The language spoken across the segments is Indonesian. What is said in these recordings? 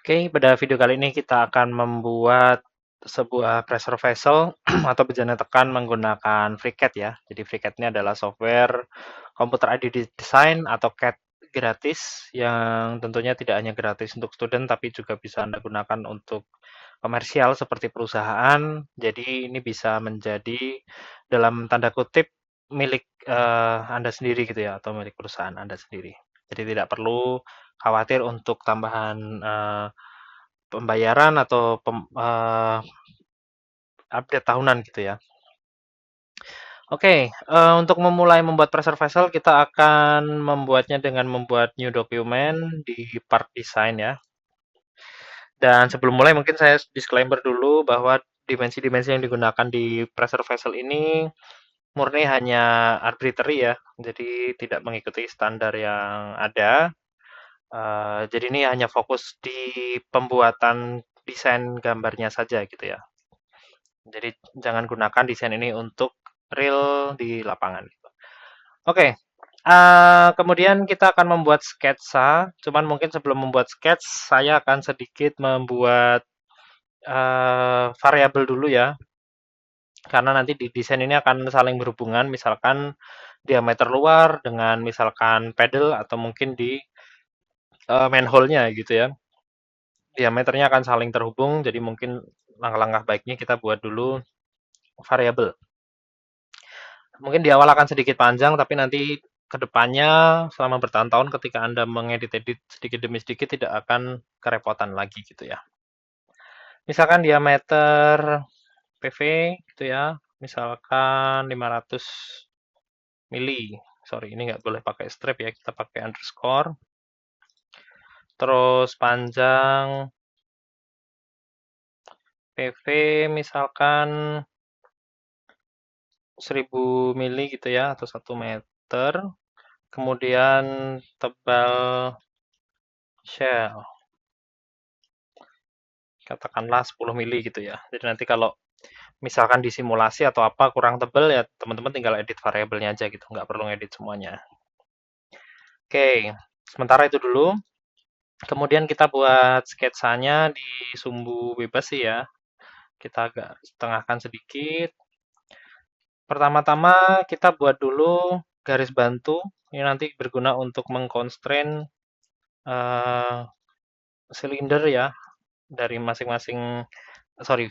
Oke, pada video kali ini kita akan membuat sebuah pressure vessel atau bejana tekan menggunakan FreeCAD ya. Jadi FreeCAD ini adalah software computer aided design atau CAD gratis yang tentunya tidak hanya gratis untuk student tapi juga bisa Anda gunakan untuk komersial seperti perusahaan. Jadi ini bisa menjadi dalam tanda kutip milik Anda sendiri gitu ya atau milik perusahaan Anda sendiri. Jadi tidak perlu khawatir untuk tambahan pembayaran atau update tahunan gitu ya. Oke, untuk memulai membuat pressure vessel kita akan membuatnya dengan membuat new document di part design ya. Dan sebelum mulai mungkin saya disclaimer dulu bahwa dimensi-dimensi yang digunakan di pressure vessel ini murni hanya arbitrary ya. Jadi tidak mengikuti standar yang ada. Jadi ini hanya fokus di pembuatan desain gambarnya saja gitu ya. Jadi jangan gunakan desain ini untuk real di lapangan. Oke, kemudian kita akan membuat sketsa. Cuman mungkin sebelum membuat sketch, saya akan sedikit membuat variabel dulu ya. Karena nanti di desain ini akan saling berhubungan. Misalkan diameter luar dengan misalkan pedal atau mungkin di manhole-nya gitu ya. Diameternya akan saling terhubung. Jadi mungkin langkah-langkah baiknya kita buat dulu variabel. Mungkin di awal akan sedikit panjang, tapi nanti ke depannya selama bertahun-tahun ketika Anda mengedit-edit sedikit demi sedikit tidak akan kerepotan lagi gitu ya. Misalkan diameter PV gitu ya, misalkan 500 mili. Sorry, ini nggak boleh pakai strip ya, kita pakai underscore. Terus panjang PV misalkan 1000 mili gitu ya, atau 1 meter. Kemudian tebal shell katakanlah 10 mili gitu ya. Jadi nanti kalau misalkan di simulasi atau apa kurang tebal ya teman-teman tinggal edit variabelnya aja gitu, nggak perlu ngedit semuanya. Oke, sementara itu dulu. Kemudian kita buat sketsanya di sumbu bebas sih ya. Kita agak setengahkan sedikit. Pertama-tama kita buat dulu garis bantu. Ini nanti berguna untuk mengconstrain eh, silinder ya dari masing-masing sorry,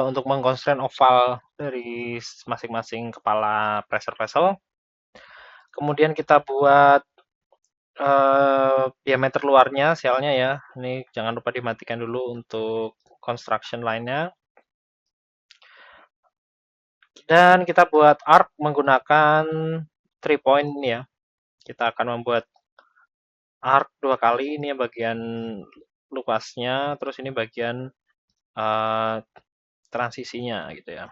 untuk mengkonstrain oval dari masing-masing kepala pressure vessel. Kemudian kita buat diameter luarnya, shell-nya ya. Ini jangan lupa dimatikan dulu untuk construction line-nya. Dan kita buat arc menggunakan 3 point ini ya. Kita akan membuat arc 2 kali. Ini bagian luasnya, terus ini bagian uh, transisinya gitu ya.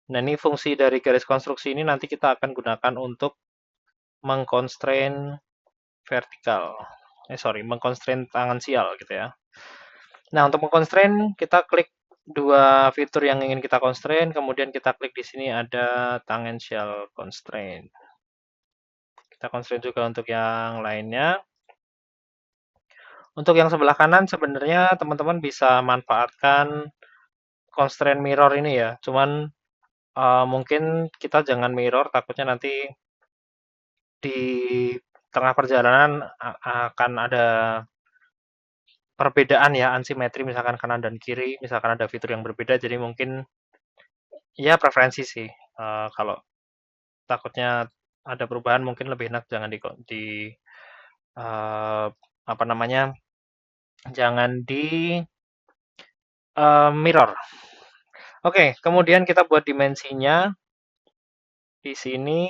Nah, ini fungsi dari garis konstruksi ini nanti kita akan gunakan untuk mengconstrain vertikal. Mengconstrain tangan sial gitu ya. Nah, untuk mengconstrain kita klik dua fitur yang ingin kita constrain, kemudian kita klik di sini ada tangential constraint. Kita constrain juga untuk yang lainnya. Untuk yang sebelah kanan sebenarnya teman-teman bisa manfaatkan constraint mirror ini ya. Cuman mungkin kita jangan mirror, takutnya nanti di tengah perjalanan akan ada perbedaan ya, ansimetri misalkan kanan dan kiri, misalkan ada fitur yang berbeda, jadi mungkin ya preferensi sih. Kalau takutnya ada perubahan mungkin lebih enak jangan di eh, apa namanya? Jangan di mirror. Oke, kemudian kita buat dimensinya di sini.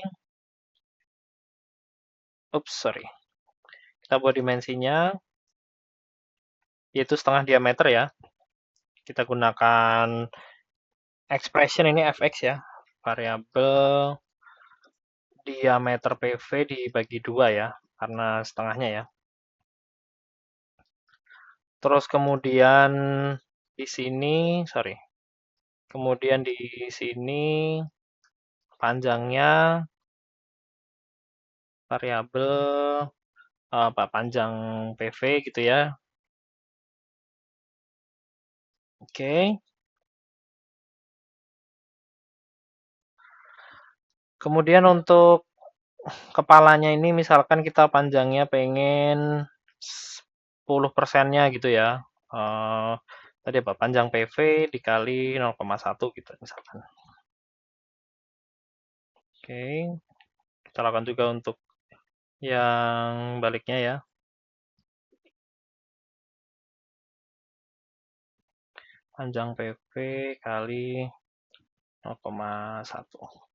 Oops, sorry. Kita buat dimensinya yaitu setengah diameter ya. Kita gunakan expression ini fx ya, variabel diameter PV dibagi 2 ya, karena setengahnya ya. Terus kemudian di sini, sorry, kemudian di sini panjangnya variabel panjang PV gitu ya. Oke. Kemudian untuk kepalanya ini misalkan kita panjangnya pengen 10%-nya gitu ya. Eh, tadi apa? Panjang PV dikali 0,1 gitu misalkan. Oke, kita lakukan juga untuk yang baliknya ya. Panjang PV kali 0,1.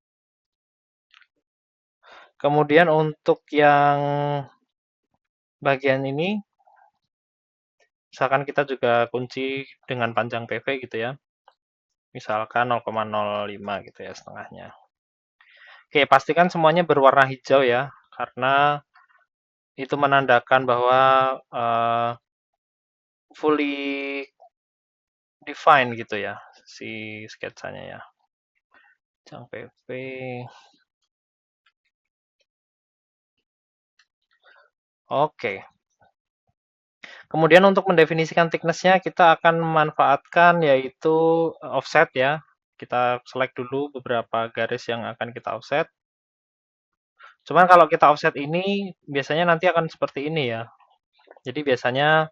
Kemudian untuk yang bagian ini, misalkan kita juga kunci dengan panjang PV gitu ya. Misalkan 0,05 gitu ya setengahnya. Oke, pastikan semuanya berwarna hijau ya, karena itu menandakan bahwa fully define gitu ya si sketsanya ya. Panjang PV. Oke. Kemudian untuk mendefinisikan thickness-nya kita akan memanfaatkan yaitu offset ya. Kita select dulu beberapa garis yang akan kita offset. Cuman kalau kita offset ini biasanya nanti akan seperti ini ya. Jadi biasanya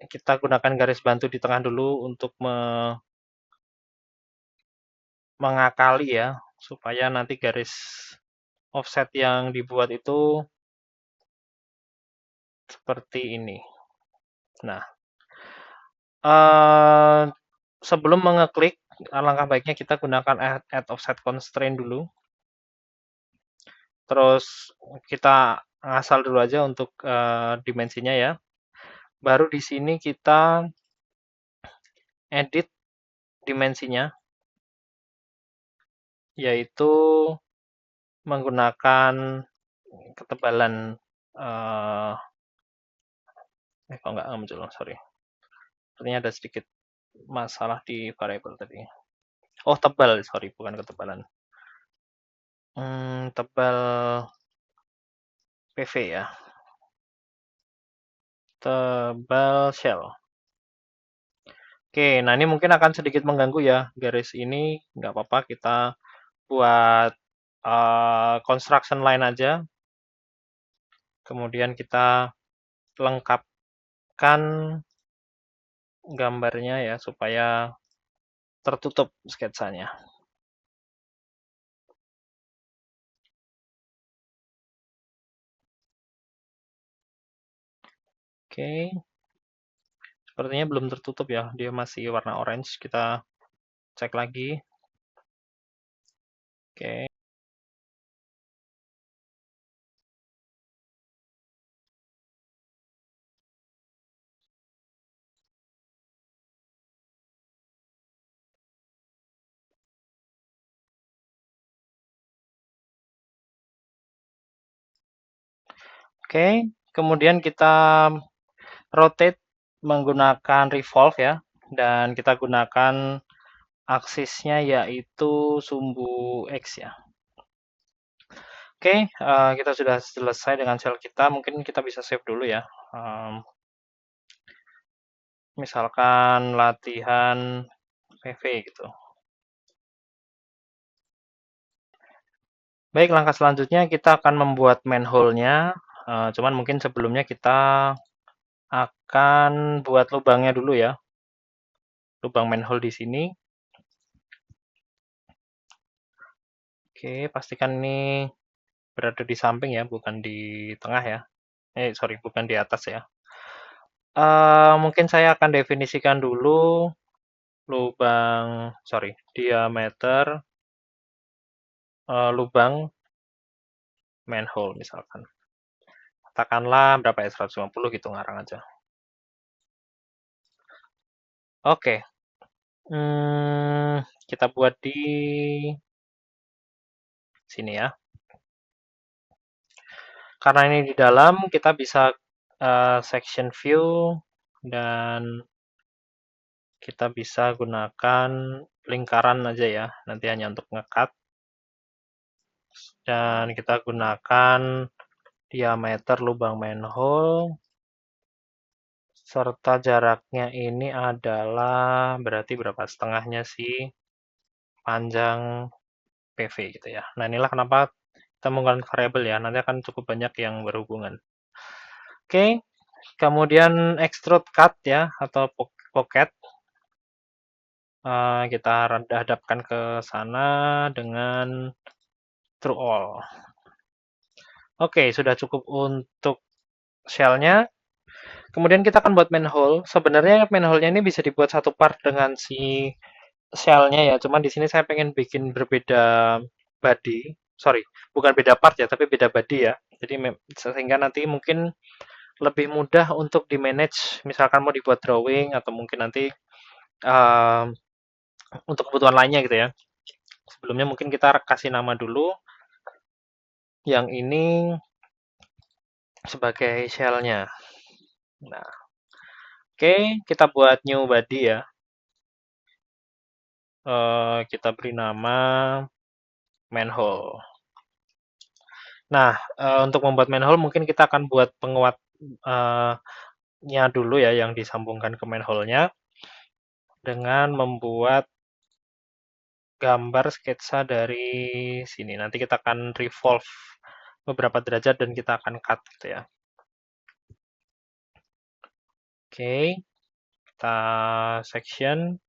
kita gunakan garis bantu di tengah dulu untuk mengakali ya, supaya nanti garis offset yang dibuat itu seperti ini. Nah, eh, sebelum mengeklik, alangkah baiknya kita gunakan add offset constraint dulu. Terus kita ngasal dulu aja untuk dimensinya ya. Baru di sini kita edit dimensinya, yaitu menggunakan ketebalan eh kok nggak muncul, sorry. Sepertinya ada sedikit masalah di variable tadi. Oh, tebal, sorry, bukan ketebalan. Tebal PV ya. Tebal shell. Oke, nah ini mungkin akan sedikit mengganggu ya. Garis ini nggak apa-apa, kita buat construction line aja. Kemudian kita lengkapkan gambarnya ya, supaya tertutup sketsanya. Oke, sepertinya belum tertutup ya, dia masih warna orange. Kita cek lagi. Oke. Oke, kemudian kita rotate menggunakan revolve ya, dan kita gunakan aksisnya yaitu sumbu X ya. Oke, kita sudah selesai dengan sel kita. Mungkin kita bisa save dulu ya. Misalkan latihan PV gitu. Baik, langkah selanjutnya kita akan membuat manhole-nya. Cuman mungkin sebelumnya kita akan buat lubangnya dulu ya. Lubang manhole di sini. Oke, pastikan ini berada di samping ya, bukan di tengah ya. Sorry, bukan di atas ya. Mungkin saya akan definisikan dulu diameter lubang manhole misalkan. Katakanlah berapa ya, 150 gitu, ngarang aja. Oke. Kita buat di sini ya. Karena ini di dalam, kita bisa section view dan kita bisa gunakan lingkaran aja ya. Nanti hanya untuk ngekat. Dan kita gunakan diameter lubang manhole, serta jaraknya ini adalah berarti berapa setengahnya sih panjang PV gitu ya. Nah inilah kenapa kita menggunakan variabel ya, nanti akan cukup banyak yang berhubungan. Oke, kemudian extrude cut ya, atau pocket. Kita hadapkan ke sana dengan true all. Oke, sudah cukup untuk shell-nya. Kemudian kita akan buat manhole. Sebenarnya manhole-nya ini bisa dibuat satu part dengan si shell-nya ya. Cuman di sini saya pengen bikin berbeda body. Sorry, bukan beda part ya, tapi beda body ya. Jadi sehingga nanti mungkin lebih mudah untuk di-manage. Misalkan mau dibuat drawing atau mungkin nanti um, untuk kebutuhan lainnya gitu ya. Sebelumnya mungkin kita kasih nama dulu. Yang ini sebagai shell-nya. Nah, oke, kita buat new body ya. Kita beri nama manhole. Nah, untuk membuat manhole mungkin kita akan buat penguatnya dulu ya yang disambungkan ke manhole-nya dengan membuat gambar sketsa dari sini. Nanti kita akan revolve beberapa derajat dan kita akan cut gitu ya. Oke, kita section.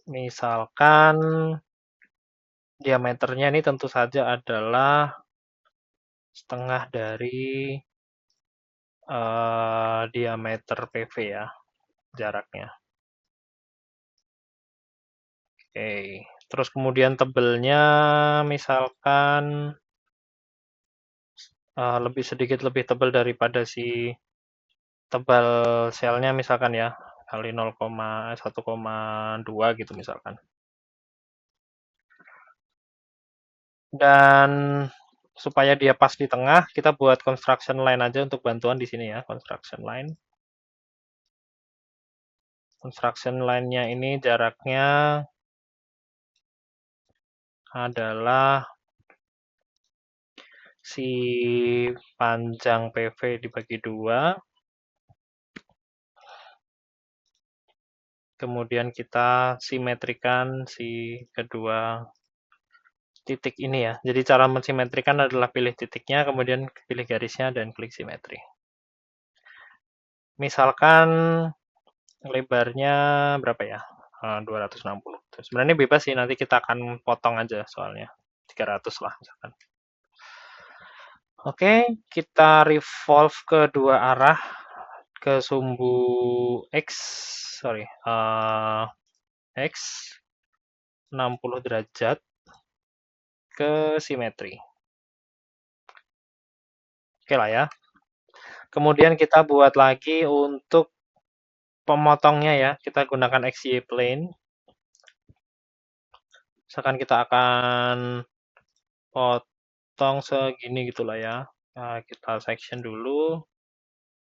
Misalkan diameternya ini tentu saja adalah setengah dari diameter PV ya, jaraknya. Oke, terus kemudian tebelnya misalkan lebih sedikit lebih tebal daripada si tebal selnya misalkan ya, kali 1,2 gitu misalkan. Dan supaya dia pas di tengah, kita buat construction line aja untuk bantuan di sini ya, construction line. Construction line-nya ini jaraknya adalah si panjang PV dibagi 2. Kemudian kita simetrikan si kedua titik ini ya. Jadi cara mensimetrikan adalah pilih titiknya, kemudian pilih garisnya, dan klik simetri. Misalkan lebarnya berapa ya? 260. Sebenarnya bebas sih, nanti kita akan potong aja soalnya. 300 lah misalkan. Oke, kita revolve ke dua arah ke sumbu X, sorry, X 60 derajat ke simetri. Oke lah ya. Kemudian kita buat lagi untuk pemotongnya ya. Kita gunakan XY plane. Misalkan kita akan potong segini gitulah ya. Nah, kita section dulu.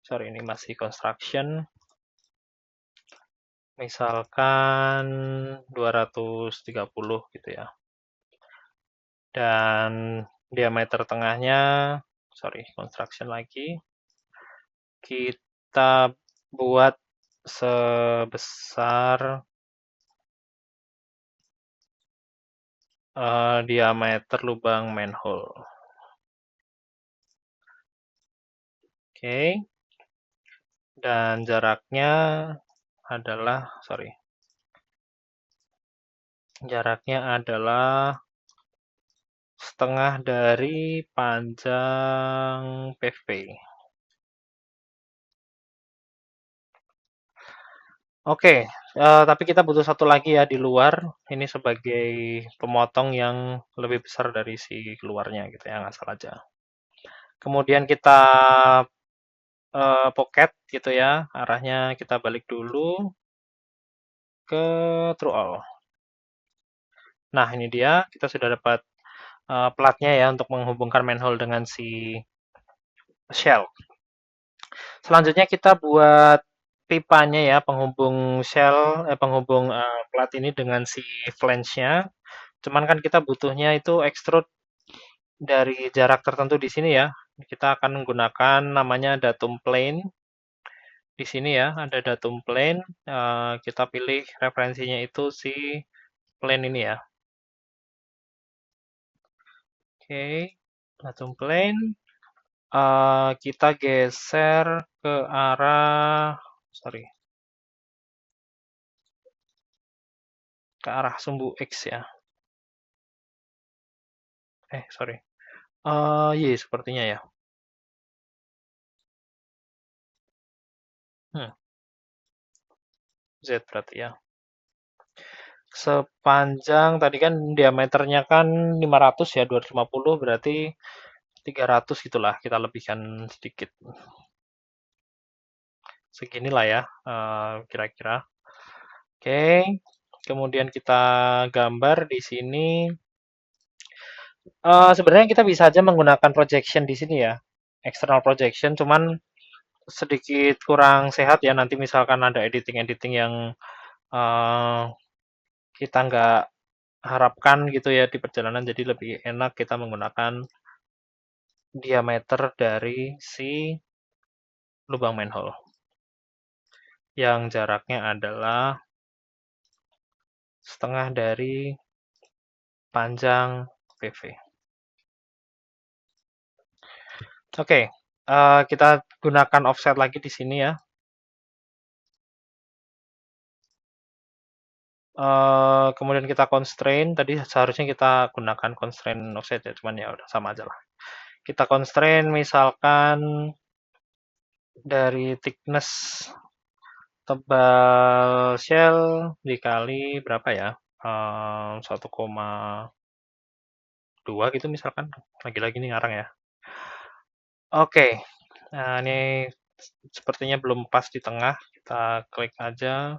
Sorry, ini masih construction. Misalkan 230 gitu ya. Dan diameter tengahnya, sorry, construction lagi. Kita buat sebesar diameter lubang manhole. Oke. Dan jaraknya adalah, sorry. Jaraknya adalah setengah dari panjang PV. Oke, tapi kita butuh satu lagi ya di luar. Ini sebagai pemotong yang lebih besar dari si keluarnya gitu ya, nggak salah aja. Kemudian kita pocket gitu ya, arahnya kita balik dulu ke true all. Nah ini dia, kita sudah dapat platnya ya untuk menghubungkan manhole dengan si shell. Selanjutnya kita buat pipanya ya, penghubung shell, penghubung plat ini dengan si flange-nya. Cuman kan kita butuhnya itu extrude dari jarak tertentu di sini ya. Kita akan menggunakan namanya datum plane. Di sini ya, ada datum plane. Kita pilih referensinya itu si plane ini ya. Oke, datum plane. Kita geser ke arah, sorry, ke arah sumbu X ya. Sorry. Iya, sepertinya ya. Hmm, Z berarti ya. Sepanjang tadi kan diameternya kan 500 ya, 250 berarti 300 gitulah, kita lebihkan sedikit. Seginilah ya, kira-kira. Oke, kemudian kita gambar di sini. Sebenarnya kita bisa aja menggunakan projection di sini ya, external projection, cuman sedikit kurang sehat ya, nanti misalkan ada editing-editing yang eh, kita nggak harapkan gitu ya di perjalanan, jadi lebih enak kita menggunakan diameter dari si lubang manhole yang jaraknya adalah setengah dari panjang PV. Oke, kita gunakan offset lagi di sini ya. Kemudian kita constraint, tadi seharusnya kita gunakan constraint offset ya, cuman ya udah sama aja lah. Kita constraint misalkan dari thickness tebal shell dikali berapa ya? 1,2 gitu misalkan. Lagi-lagi nih ngarang ya. Oke, nah ini sepertinya belum pas di tengah. Kita klik aja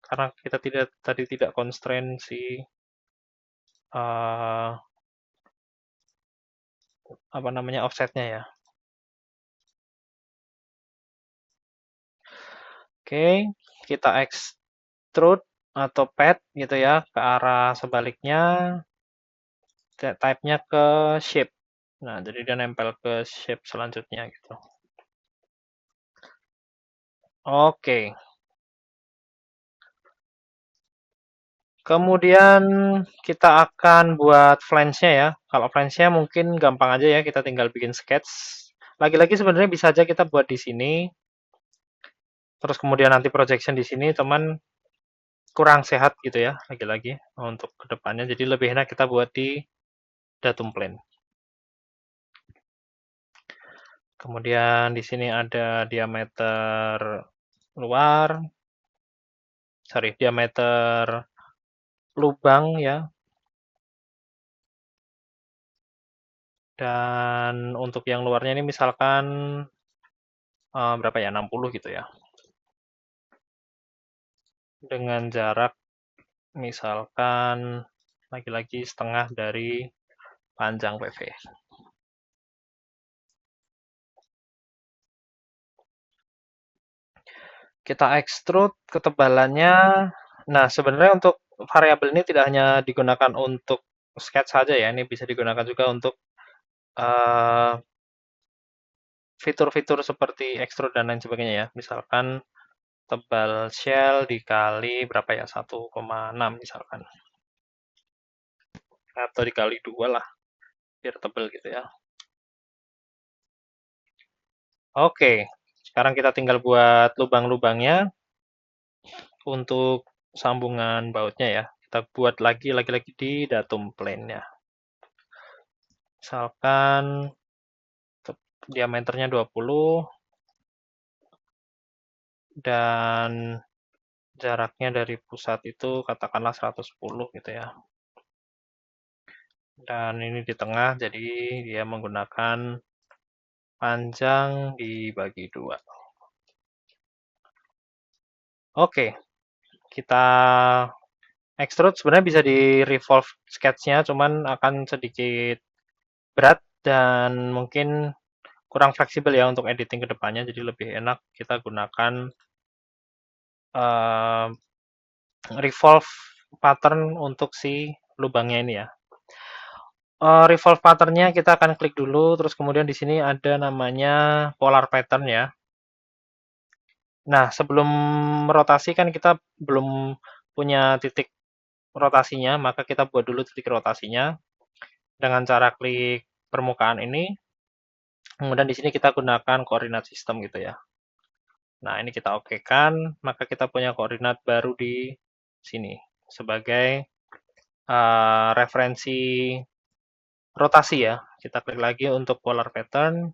karena kita tadi tidak constraint si eh, apa namanya offsetnya ya. Oke, kita extrude atau pad gitu ya ke arah sebaliknya, type-nya ke shape. Nah, jadi dia nempel ke shape selanjutnya gitu. Oke. Kemudian kita akan buat flange-nya ya. Kalau flange-nya mungkin gampang aja ya, kita tinggal bikin sketch. Lagi-lagi sebenarnya bisa aja kita buat di sini, terus kemudian nanti projection di sini, teman kurang sehat gitu ya, lagi-lagi untuk kedepannya. Jadi lebih enak kita buat di datum plane. Kemudian di sini ada diameter luar, sorry, diameter lubang ya. Dan untuk yang luarnya ini misalkan berapa ya, 60 gitu ya. Dengan jarak misalkan lagi-lagi setengah dari panjang PV. Kita extrude ketebalannya. Nah, sebenarnya untuk variabel ini tidak hanya digunakan untuk sketch saja ya, ini bisa digunakan juga untuk eh, fitur-fitur seperti extrude dan lain sebagainya ya. Misalkan tebal shell dikali berapa ya, 1,6 misalkan. Atau dikali 2 lah, biar tebal gitu ya. Oke, sekarang kita tinggal buat lubang-lubangnya untuk sambungan bautnya ya. Kita buat lagi-lagi di datum plane-nya. Misalkan diameternya 20 dan jaraknya dari pusat itu katakanlah 110 gitu ya. Dan ini di tengah, jadi dia menggunakan panjang dibagi 2. Oke, kita extrude sebenarnya bisa di revolve sketch-nya, cuman akan sedikit berat dan mungkin kurang fleksibel ya untuk editing ke depannya, jadi lebih enak kita gunakan uh, revolve pattern untuk si lubangnya ini ya. revolve pattern-nya kita akan klik dulu, terus kemudian di sini ada namanya polar pattern ya. Nah, sebelum rotasi kan kita belum punya titik rotasinya, maka kita buat dulu titik rotasinya dengan cara klik permukaan ini. Kemudian di sini kita gunakan koordinat sistem gitu ya. Nah, ini kita okekan, maka kita punya koordinat baru di sini sebagai referensi rotasi ya. Kita klik lagi untuk polar pattern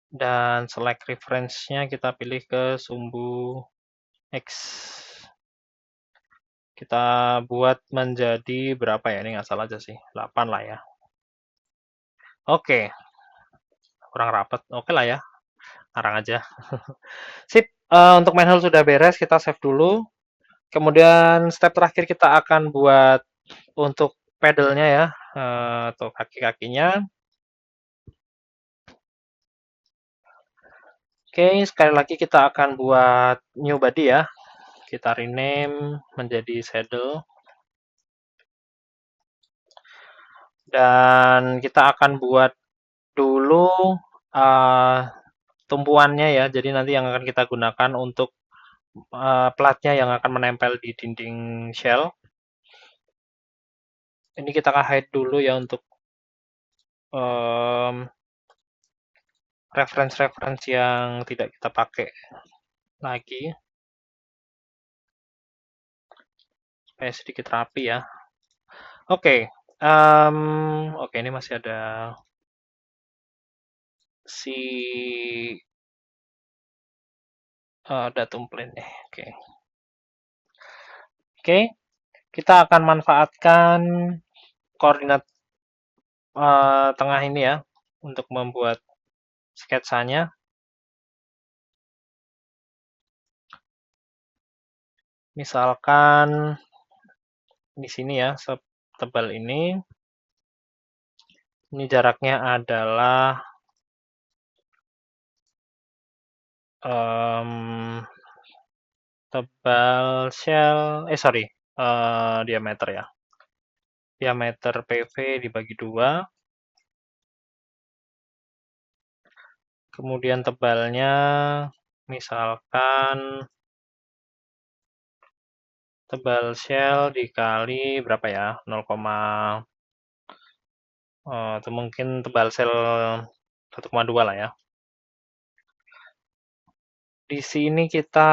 dan select reference-nya kita pilih ke sumbu X. Kita buat menjadi berapa ya? Ini nggak salah aja sih, 8 lah ya. Oke, kurang rapat. Oke lah ya, arang aja. Sip, untuk main hall sudah beres, kita save dulu. Kemudian step terakhir kita akan buat untuk pedalnya ya, atau kaki-kakinya. Oke, sekali lagi kita akan buat new body ya. Kita rename menjadi saddle. Dan kita akan buat dulu uh, tumpuannya ya. Jadi nanti yang akan kita gunakan untuk platnya yang akan menempel di dinding shell. Ini kita akan hide dulu ya untuk reference-reference yang tidak kita pakai lagi. Supaya sedikit rapi ya. Oke, oke ini masih ada si datum plane nih. Oke, kita akan manfaatkan koordinat tengah ini ya untuk membuat sketsanya. Misalkan di sini ya, setebal ini. Ini jaraknya adalah tebal shell, sorry, diameter ya. Diameter PV dibagi 2. Kemudian tebalnya misalkan tebal shell dikali berapa ya? 0, atau mungkin tebal shell 1,2 lah ya. Di sini kita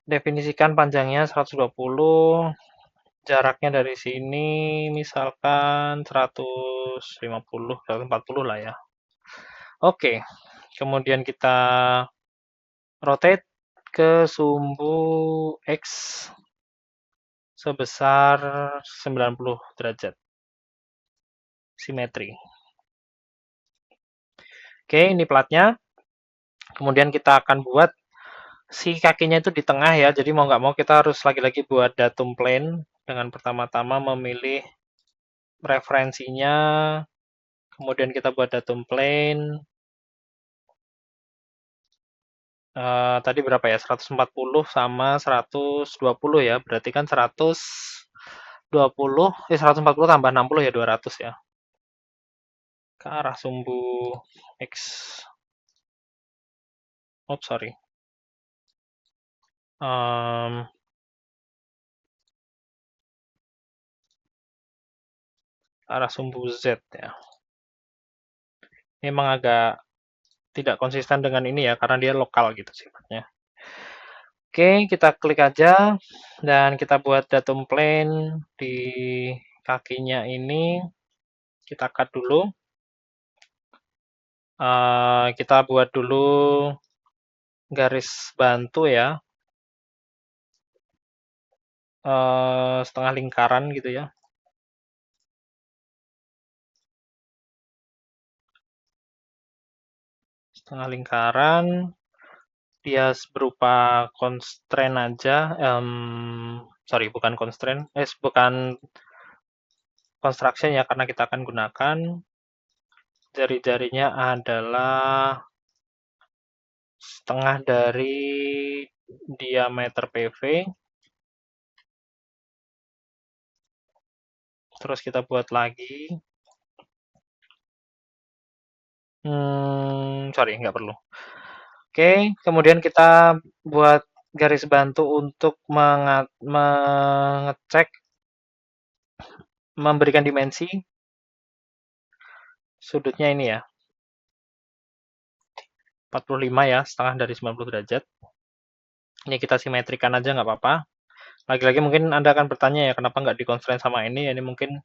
definisikan panjangnya 120, jaraknya dari sini misalkan 150, 140 lah ya. Oke, kemudian kita rotate ke sumbu X sebesar 90 derajat. Simetri. Oke, ini platnya. Kemudian kita akan buat si kakinya itu di tengah ya. Jadi mau nggak mau kita harus lagi-lagi buat datum plane dengan pertama-tama memilih referensinya. Kemudian kita buat datum plane. Tadi berapa ya? 140 sama 120 ya. Berarti kan 140 tambah 60 ya 200 ya. Ke arah sumbu X. Oh, sorry. Arah sumbu Z ya. Memang agak tidak konsisten dengan ini ya, karena dia lokal gitu sifatnya. Oke, kita klik aja dan kita buat datum plane di kakinya ini. Kita cut dulu. Kita buat dulu garis bantu ya, setengah lingkaran gitu ya. Setengah lingkaran, dia berupa constraint aja. Sorry, bukan constraint, bukan construction ya, karena kita akan gunakan jari-jarinya adalah setengah dari diameter PV. Terus kita buat lagi Sorry, nggak perlu. Oke, kemudian kita buat garis bantu untuk mengecek, memberikan dimensi sudutnya ini ya, 45 ya, setengah dari 90 derajat. Ini kita simetrikan aja nggak apa-apa. Lagi-lagi mungkin Anda akan bertanya ya, kenapa nggak dikonstrain sama ini? Ini mungkin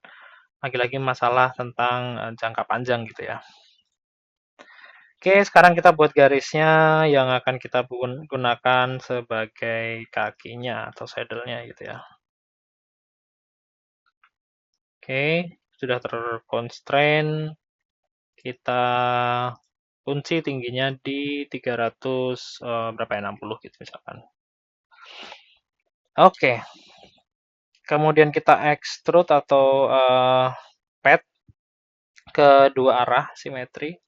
lagi-lagi masalah tentang jangka panjang gitu ya. Oke, sekarang kita buat garisnya yang akan kita gunakan sebagai kakinya atau saddle-nya gitu ya. Oke, sudah terconstrain. Kita kunci tingginya di 300 berapa ya, 60 gitu misalkan. Oke, kemudian kita extrude atau pad ke dua arah simetri.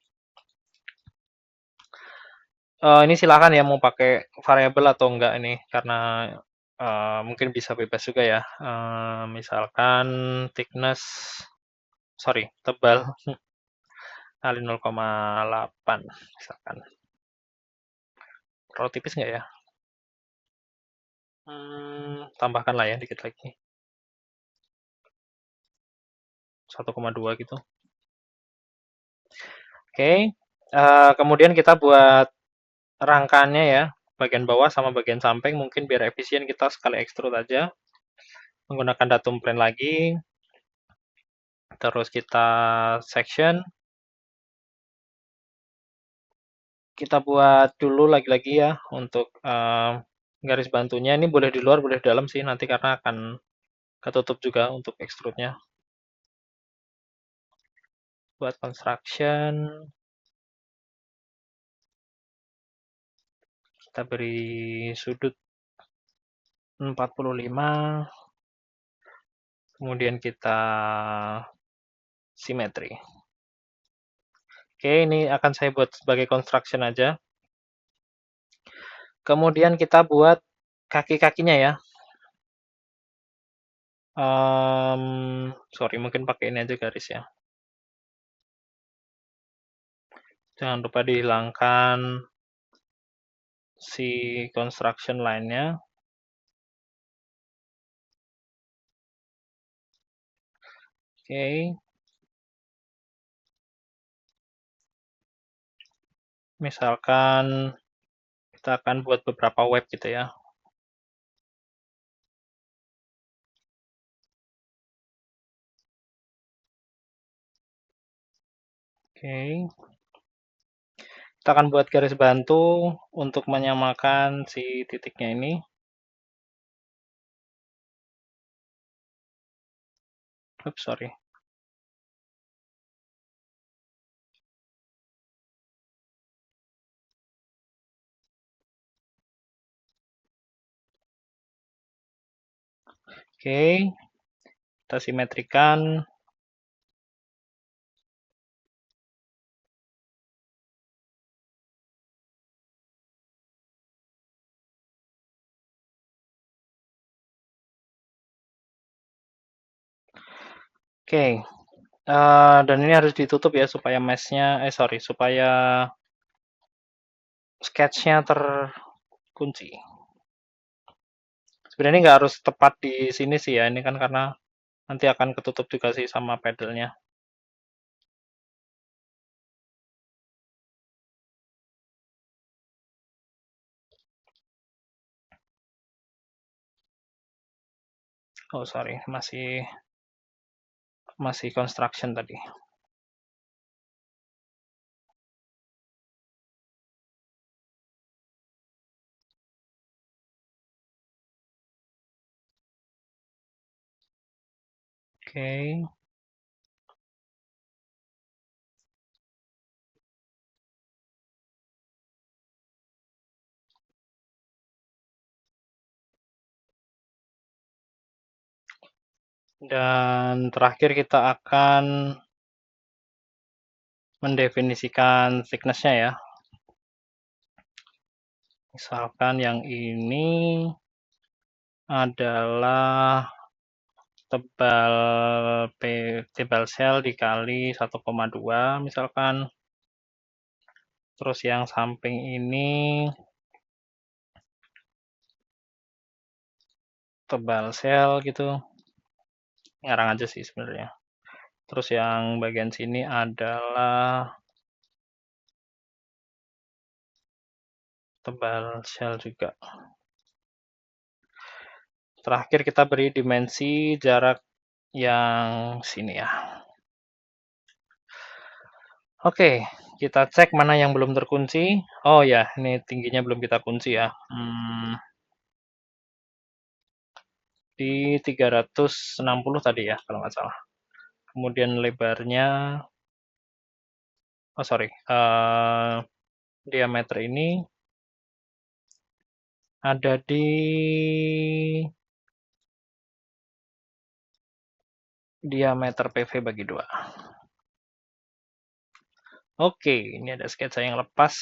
Ini silakan ya mau pakai variabel atau enggak ini karena mungkin bisa bebas juga ya. Misalkan thickness, sorry, tebal kali 0,8 misalkan. Terlalu tipis nggak ya? Tambahkan lah ya dikit lagi. 1,2 gitu. Oke. Kemudian kita buat rangkanya ya, bagian bawah sama bagian samping mungkin biar efisien kita sekali extrude aja menggunakan datum plane lagi. Terus kita section. Kita buat dulu lagi-lagi ya untuk garis bantunya ini boleh di luar boleh di dalam sih nanti karena akan ketutup juga untuk extrude-nya. Buat construction kita beri sudut 45, kemudian kita simetri. Oke, ini akan saya buat sebagai construction aja. Kemudian kita buat kaki-kakinya ya. Sorry, mungkin pakai ini aja garis ya. Jangan lupa dihilangkan si construction line-nya. Oke. Misalkan kita akan buat beberapa web gitu ya. Oke. Kita akan buat garis bantu untuk menyamakan si titiknya ini. Oops, sorry. Oke. Kita simetrikan. Oke. Dan ini harus ditutup ya supaya mesh-nya, supaya sketch-nya terkunci. Sebenarnya nggak harus tepat di sini sih ya, ini kan karena nanti akan ketutup juga sih sama pedalnya. Oh sorry, masih construction tadi. Oke. Dan terakhir kita akan mendefinisikan thickness-nya ya. Misalkan yang ini adalah tebal tebal sel dikali 1,2 misalkan. Terus yang samping ini tebal sel gitu. Ngarang aja sih sebenarnya. Terus yang bagian sini adalah tebal sel juga. Terakhir kita beri dimensi jarak yang sini ya. Oke, kita cek mana yang belum terkunci. Oh ya, ini tingginya belum kita kunci ya. Di 360 tadi ya, kalau nggak salah. Kemudian lebarnya, oh sorry, diameter ini ada di diameter PV bagi 2. Oke, ini ada sketsa yang lepas.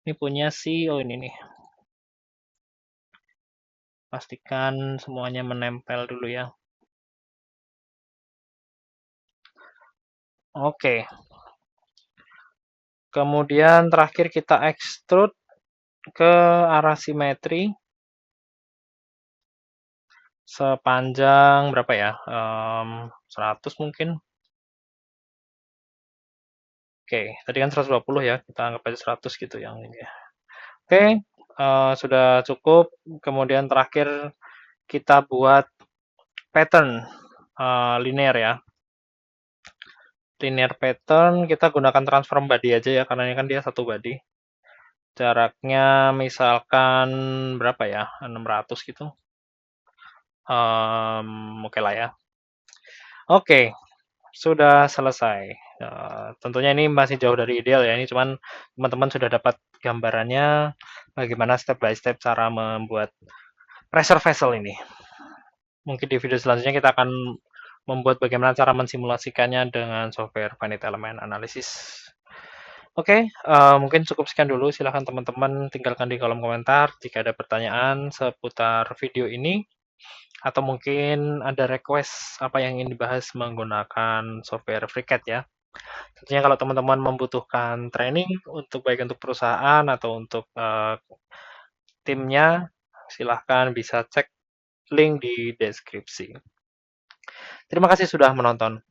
Ini punya oh ini nih. Pastikan semuanya menempel dulu ya. Oke. Kemudian terakhir kita extrude ke arah simetri sepanjang berapa ya? 100 mungkin. Oke, tadi kan 120 ya, kita anggap aja 100 gitu yang ini ya. Oke, sudah cukup. Kemudian terakhir kita buat pattern linear ya. Linear pattern kita gunakan transform body aja ya, karena ini kan dia satu body. Jaraknya misalkan berapa ya? 600 gitu. Oke lah ya. Oke, sudah selesai. Tentunya ini masih jauh dari ideal ya. Ini cuman teman-teman sudah dapat gambarannya bagaimana step by step cara membuat pressure vessel ini. Mungkin di video selanjutnya kita akan membuat bagaimana cara mensimulasikannya dengan software Finite Element Analysis. Oke, mungkin cukup sekian dulu. Silahkan teman-teman tinggalkan di kolom komentar jika ada pertanyaan seputar video ini. Atau mungkin ada request apa yang ingin dibahas menggunakan software FreeCAD ya. Tentunya kalau teman-teman membutuhkan training untuk baik untuk perusahaan atau untuk timnya, silahkan bisa cek link di deskripsi. Terima kasih sudah menonton.